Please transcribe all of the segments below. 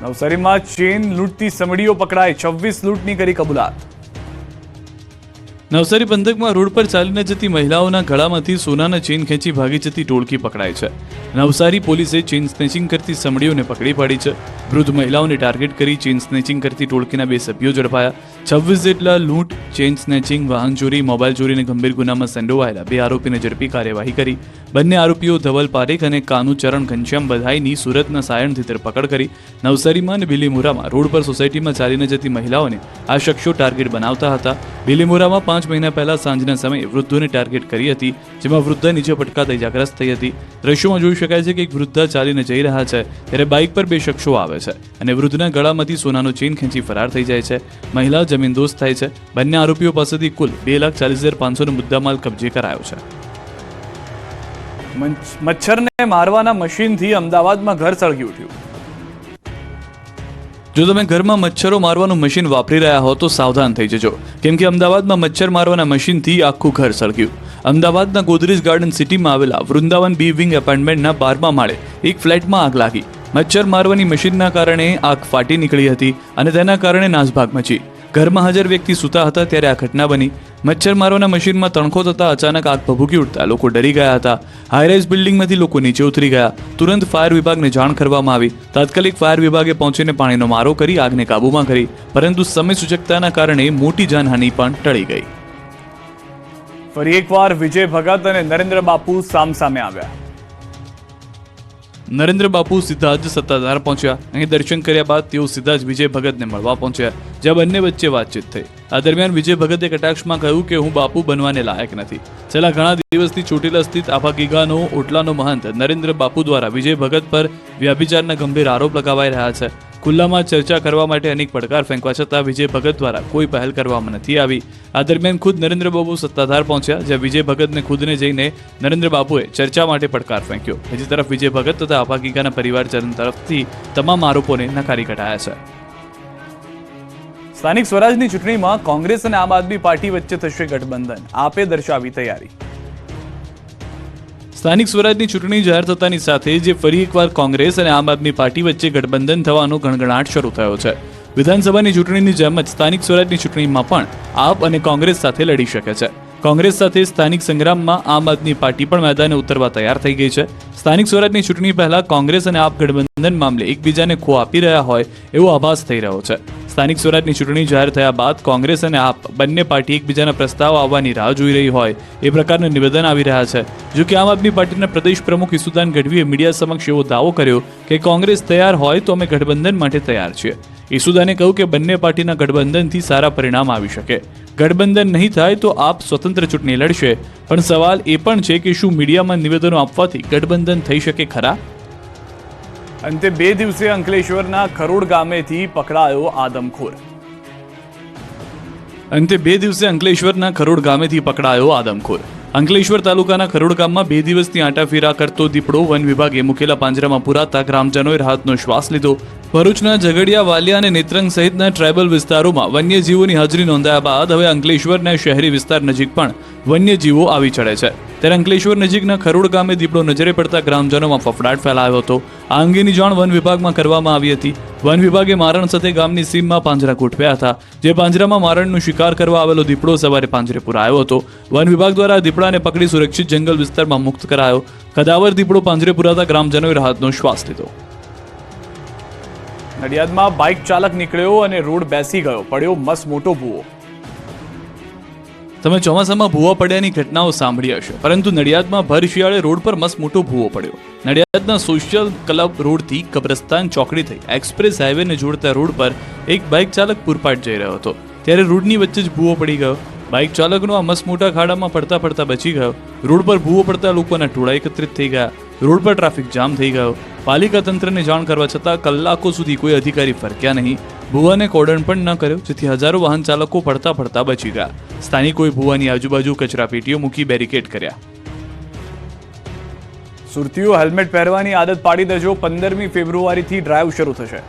નવસારીમાં ચેન લૂંટતી સમડીઓ પકડાઈ, 26 લૂંટની કરી કબૂલાત। નવસારી પંથકમાં રોડ પર ચાલીને જતી મહિલાઓના ગળામાંથી સોનાના ચેન ખેંચી ભાગી જતી ટોળકી પકડાઈ છે। નવસારી પોલીસે ચેન સ્નેચિંગ કરતી સમડીઓને પકડી પાડી છે। વૃદ્ધ મહિલાઓને ટાર્ગેટ કરી ચેન સ્નેચિંગ કરતી ટોળકીના 2 સભ્યો ઝડપાયા। 26 જેટલા લૂંટ, ચેન સ્નેચિંગ, વાહન ચોરી, મોબાઈલ ચોરીને ગંભીર ગુનામાં સંડોવાયેલા 2 આરોપીને ઝડપી કાર્યવાહી કરી। બંને આરોપીઓ ધવલ પારેખ અને કાનુચરણ ઘનશ્યામ બધાઈની સુરતના સાયણથી ધરપકડ કરી। નવસારીમાં અને બિલીમોરામાં રોડ પર સોસાયટીમાં ચાલીને જતી મહિલાઓને આ શખ્સો ટાર્ગેટ બનાવતા હતા। બિલીમોરામાં 5 મહિના પહેલા સાંજના સમયે વૃદ્ધોને ટાર્ગેટ કરી હતી, જેમાં વૃદ્ધા નીચે પટકાતા ઇજાગ્રસ્ત થઈ હતી। દ્રશ્યોમાં જોઈ શકાય છે કે એક વૃદ્ધા ચાલીને જઈ રહ્યા છે ત્યારે બાઇક પર 2 શખ્સો આવે છે અને વૃદ્ધના ગળામાંથી સોનાનો ચેન ખેંચી ફરાર થઈ જાય છે। મહિલા જમીનદોસ્ત થાય છે। બંને આરોપીઓ પાસેથી કુલ 2,40,500નો મુદ્દામાલ કબજે કરાયો છે। મચ્છરને મારવાના મશીનથી અમદાવાદમાં ઘર સળગી ઉઠ્યું। જો તમે ઘરમાં મચ્છરો મારવાનું મશીન વાપરી રહ્યા હો તો સાવધાન થઈ જજો, કેમ કે અમદાવાદમાં મચ્છર મારવાના મશીનથી આખું ઘર સળગ્યું। અમદાવાદના ગોદરેજ ગાર્ડન સિટીમાં આવેલા વૃંદાવન બી વિંગ એપાર્ટમેન્ટના 12મા માળે એક ફ્લેટમાં આગ લાગી। મચ્છર મારવાની મશીનના કારણે આગ ફાટી નીકળી હતી અને તેના કારણે નાસભાગ મચી। ઘરમાં હાજર વ્યક્તિ સૂતા હતા ત્યારે આ ઘટના બની। મચ્છર મારવાના મશીનમાં તણખો થતા અચાનક આગ ભભૂકી ઉઠતા લોકો ડરી ગયા હતા। હાઈરાઇઝ બિલ્ડિંગમાંથી લોકો નીચે ઉતરી ગયા। તુરંત ફાયર વિભાગને જાણ કરવામાં આવી। તાત્કાલિક ફાયર વિભાગે પહોંચીને પાણીનો મારો કરી આગને કાબૂમાં કરી, પરંતુ સમય સૂચકતાના કારણે મોટી જાનહાનિ પણ ટળી ગઈ। ફરી એકવાર વિજય ભગત અને નરેન્દ્ર બાપુ સામસામે આવ્યા। નરેન્દ્ર બાપુ સીધા જ સત્તાધાર પહોંચ્યા। અહીં દર્શન કર્યા બાદ તેઓ સીધા જ વિજય ભગતને મળવા પહોંચ્યા, જ્યાં બંને વચ્ચે વાતચીત થઈ। આ દરમિયાન વિજય ભગતે કટાક્ષમાં કહ્યું કે હું બાપુ બનવાને લાયક નથી। છેલ્લા ઘણા દિવસથી ચોટીલા સ્થિત આફા ગીગાનો ઓટલાનો મહંત નરેન્દ્ર બાપુ દ્વારા વિજય ભગત પર વ્યભિચારના ગંભીર આરોપ લગાવાઈ રહ્યા છે। ખુલ્લામાં ચર્ચા કરવા માટે અનેક પડકાર ફેંકવા છતાં વિજય ભગત દ્વારા કોઈ પહેલ કરવામાં નથી આવી। આ દરમિયાન ખુદ નરેન્દ્ર બાપુ સત્તાધાર પહોંચ્યા, જ્યાં વિજય ભગતને ખુદને જઈને નરેન્દ્ર બાપુએ ચર્ચા માટે પડકાર ફેંક્યો। બીજી તરફ વિજય ભગત તથા આફા ગીગાના પરિવારજન તરફથી તમામ આરોપોને નકારી કાઢાયા છે। સ્થાનિક સ્વરાજની ચૂંટણીમાં કોંગ્રેસ અને આમ આદમી પાર્ટી વચ્ચે થશે ગઠબંધન, આપે દર્શાવી તૈયારી। સ્થાનિક સ્વરાજની ચૂંટણી જાહેર થતાની સાથે જે ફરી એકવાર કોંગ્રેસ અને આમ આદમી પાર્ટી વચ્ચે ગઠબંધન થવાનો ગણગણાટ શરૂ થયો છે। વિધાનસભાની ચૂંટણીની જેમ જ સ્થાનિક સ્વરાજની ચૂંટણીમાં પણ આપ અને કોંગ્રેસ સાથે લડી શકે છે। કોંગ્રેસ સાથે સ્થાનિક સંગ્રામમાં આમ આદમી પાર્ટી પણ મેદાને ઉતરવા તૈયાર થઈ ગઈ છે। સ્થાનિક સ્વરાજની ચૂંટણી પહેલા કોંગ્રેસ અને આપ ગઠબંધન મામલે એકબીજાને ખો આપી રહ્યા હોય એવો આભાસ થઈ રહ્યો છે। સ્થાનિક સ્વરાજની ચૂંટણી જાહેર થયા બાદ કોંગ્રેસ અને આપ બંને પાર્ટી એકબીજાના પ્રસ્તાવ આવવાની રાહ જોઈ રહી હોય એ પ્રકારના નિવેદન આવી રહ્યા છે। જો કે આમ આદમી પાર્ટીના પ્રદેશ પ્રમુખ ઈસુદાન ગઢવીએ મીડિયા સમક્ષ એવો દાવો કર્યો કે કોંગ્રેસ તૈયાર હોય તો અમે ગઠબંધન માટે તૈયાર છીએ। ઈસુદાને કહ્યું કે બંને પાર્ટીના ગઠબંધનથી સારા પરિણામ આવી શકે। ગઠબંધન નહીં થાય તો આપ સ્વતંત્ર ચૂંટણી લડશે, પણ સવાલ એ પણ છે કે શું મીડિયામાં નિવેદનો આપવાથી ગઠબંધન થઈ શકે ખરા? અંતે 2 દિવસે અંકલેશ્વરના ખરોડ ગામેથી પકડાયો આદમખોર। અંતે 2 દિવસે અંકલેશ્વરના ખરોડ ગામેથી પકડાયો આદમખોર। અંકલેશ્વર તાલુકાના ખરોડ ગામમાં 2 દિવસથી આંટાફેરા કરતો દીપડો વન વિભાગે મૂકેલા પાંજરામાં પુરાતા ગ્રામજનોએ રાહતનો શ્વાસ લીધો। ભરૂચના ઝઘડિયા, વાલિયા અને નેત્રંગ સહિતના ટ્રાયબલ વિસ્તારોમાં વન્યજીવોની હાજરી નોંધાયા બાદ હવે અંકલેશ્વરના શહેરી વિસ્તાર નજીક પણ વન્યજીવો આવી ચડે છે। ત્યારે અંકલેશ્વર નજીકના ખરોડ ગામે દીપડો નજરે પડતા ગ્રામજનોમાં ફફડાટ ફેલાયો હતો। આ અંગેની જાણ વન વિભાગમાં કરવામાં આવી હતી। વન વિભાગે મારણ સાથે ગામની સીમમાં પાંજરા ગોઠવ્યા હતા, જે પાંજરામાં મારણનો શિકાર કરવા આવેલો દીપડો સવારે પાંજરે પુરાયો હતો। વન વિભાગ દ્વારા દીપડાને પકડી સુરક્ષિત જંગલ વિસ્તારમાં મુક્ત કરાયો। કદાવર દીપડો પાંજરે પુરાતા ગ્રામજનોએ રાહતનો શ્વાસ લીધો। નડિયાદમાં બાઇક ચાલક નીકળ્યો અને રોડ બેસી ગયો, પડ્યો મસ્ત મોટો ભૂવો। તમે ચોમાસામાં ભૂવા પડ્યાની ઘટનાઓ સાંભળી હશે, પરંતુ નડિયાદમાં ભર શિયાળે રોડ પર મસ્ત મોટો ભૂવો પડ્યો। નડિયાદના સોશિયલ ક્લબ રોડથી કબ્રસ્તાન ચોકડી થઈ એક્સપ્રેસ હાઈવેને જોડતા રોડ પર એક બાઇક ચાલક પૂરપાટ જઈ રહ્યો હતો, ત્યારે રોડની વચ્ચે જ ભૂવો પડી ગયો। બાઇક ચાલકનો આ મસ્ત મોટા ખાડામાં પડતા પડતા બચી ગયો। રોડ પર ભૂવો પડતા લોકોના ટોળા એકત્રિત થઈ ગયા। રોડ પર ટ્રાફિક જામ થઈ ગયો। પાલિકા તંત્રને જાણ કરવા છતાં કલાકો સુધી કોઈ અધિકારી ફરક્યા નહીં। ભૂવાને કોર્ડન પણ ન કર્યો, જેથી હજારો વાહન ચાલકો પડતા પડતા બચી ગયા। સ્થાનિકોએ ભૂવાની આજુબાજુ કચરા પેટીઓ મૂકી બેરિકેડ કર્યા। સુરતીઓ હેલ્મેટ પહેરવાની આદત પાડી દેજો, 15મી ફેબ્રુઆરીથી ડ્રાઈવ શરૂ થશે।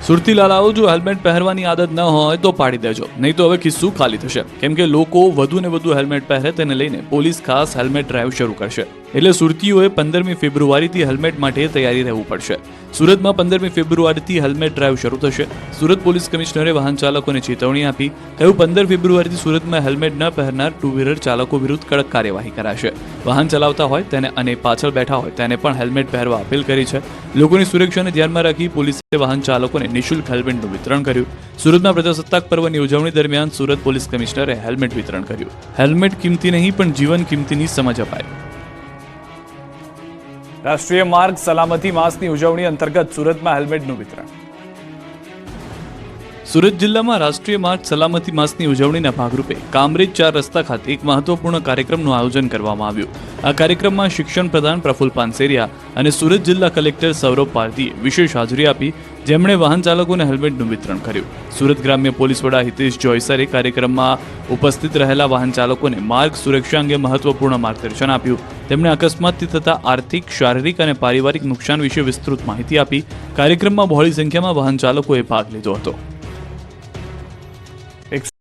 સુરતી લાલાઓ, જો હેલ્મેટ પહેરવાની આદત ન હોય તો પાડી દેજો, નહીં તો હવે ખિસ્સું ખાલી થશે, કેમ કે લોકો વધુ ને વધુ હેલ્મેટ પહેરે તેને લઈને પોલીસ ખાસ હેલ્મેટ ડ્રાઈવ શરૂ કરશે। એટલે સુરતીઓએ 15મી ફેબ્રુઆરીથી હેલ્મેટ માટે તૈયારી રહેવું પડશે. સુરતમાં 15મી ફેબ્રુઆરીથી હેલ્મેટ ડ્રાઈવ શરૂ થશે. સુરત પોલીસ કમિશનરે વાહન ચાલકોને ચેતવણી આપી. કહ્યું 15 ફેબ્રુઆરીથી સુરતમાં હેલ્મેટ ન પહેરનાર ટુ વ્હીલર ચાલકો વિરુદ્ધ કડક કાર્યવાહી કરાશે. વાહન ચલાવતા હોય તેને અને પાછળ બેઠા હોય તેને પણ હેલ્મેટ પહેરવા અપીલ કરી છે. લોકોની સુરક્ષાને ધ્યાનમાં રાખી પોલીસે વાહન ચાલકોને નિઃશુલ્ક હેલ્મેટનું વિતરણ કર્યું. સુરતમાં પ્રજાસત્તાક પર્વની ઉજવણી દરમિયાન સુરત પોલીસ કમિશનરે હેલ્મેટ વિતરણ કર્યું. હેલ્મેટ કિંમતી નહીં પણ જીવન કિંમતીની સમજ અપાય. રાષ્ટ્રીય માર્ગ સલામતી માસની ઉજવણી અંતર્ગત સુરતમાં હેલ્મેટનું વિતરણ. સુરત જિલ્લામાં રાષ્ટ્રીય માર્ગ સલામતી માસની ઉજવણીના ભાગરૂપે કામરેજ 4 રસ્તા ખાતે એક મહત્વપૂર્ણ કાર્યક્રમનું આયોજન કરવામાં આવ્યું. આ કાર્યક્રમમાં શિક્ષણ પ્રધાન પ્રફુલ્લ પાનસેરિયા અને સુરત જિલ્લા કલેક્ટર સૌરભ પારધીએ વિશેષ હાજરી આપી, જેમણે વાહન ચાલકોને હેલ્મેટનું વિતરણ કર્યું. સુરત ગ્રામ્ય પોલીસ વડા હિતેશ જોયસરે કાર્યક્રમમાં ઉપસ્થિત રહેલા વાહન ચાલકોને માર્ગ સુરક્ષા અંગે મહત્વપૂર્ણ માર્ગદર્શન આપ્યું. તેમણે અકસ્માતથી થતા આર્થિક, શારીરિક અને પારિવારિક નુકસાન વિશે વિસ્તૃત માહિતી આપી. કાર્યક્રમમાં બહોળી સંખ્યામાં વાહન ચાલકોએ ભાગ લીધો હતો.